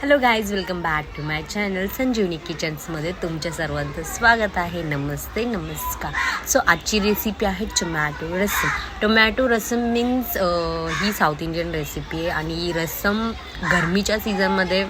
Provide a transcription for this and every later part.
Hello guys, welcome back to my channel Sanjeevani किचन्समध्ये तुमच्या सर्वांचं स्वागत आहे. नमस्ते नमस्कार. सो आजची रेसिपी आहे tomato rasam. Tomato rasam means he south Indian recipe आहे आणि रसम गरमीच्या सीझनमध्ये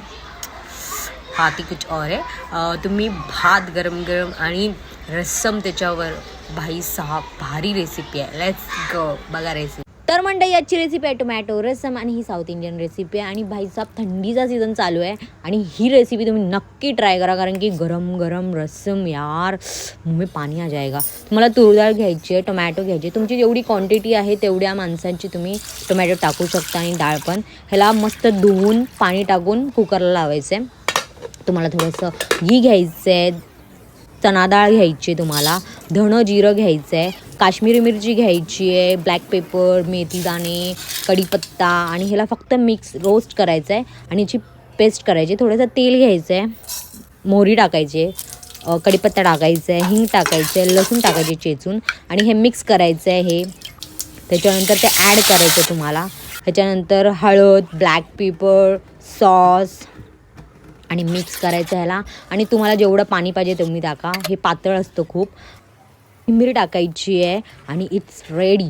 हाती कुछ और आहे. तुम्ही भात गरम गरम आणि रसम त्याच्यावर, भाई साहब भारी रेसिपी आहे. लेट्स गो बघा रेसिपी. तर मंडळी, याची रेसिपी आहे टोमॅटो रसम आणि ही साऊथ इंडियन रेसिपी आहे आणि भाईसाब थंडीचा सीझन चालू आहे आणि ही रेसिपी तुम्ही नक्की ट्राय करा, कारण की गरम गरम रसम यार मुंह में पाणी आ जाएगा. तुम्हाला तूर डाळ घ्यायची आहे, टोमॅटो घ्यायची, तुमची जेवढी क्वांटिटी आहे तेवढ्या माणसांची तुम्ही टोमॅटो टाकू शकता आणि डाळ पण. ह्याला मस्त धुवून पाणी टाकून कुकरला लावायचं आहे. तुम्हाला थोडंसं घी घ्यायचं आहे, चणा डाळ घ्यायची आहे, तुम्हाला धणं जिरं घ्यायचं आहे, काश्मीरी मिरची घ्यायची आहे, ब्लॅक पेपर, मेथी दाणे, कढीपत्ता आणि ह्याला फक्त मिक्स रोस्ट करायचं आहे आणि याची पेस्ट करायची. थोडंसं तेल घ्यायचं आहे, मोहरी टाकायची आहे, कढीपत्ता टाकायचं आहे, हिंग टाकायचं आहे, लसूण टाकायचे चेचून आणि हे मिक्स करायचं आहे. हे त्याच्यानंतर ते ॲड करायचं तुम्हाला. ह्याच्यानंतर हळद, ब्लॅक पेपर, सॉस आणि मिक्स करायचं ह्याला. आणि तुम्हाला जेवढं पाणी पाहिजे तुम्ही टाका. हे पातळ असतं खूप. कोथिंबीर टाकायची आहे आणि इट्स रेडी.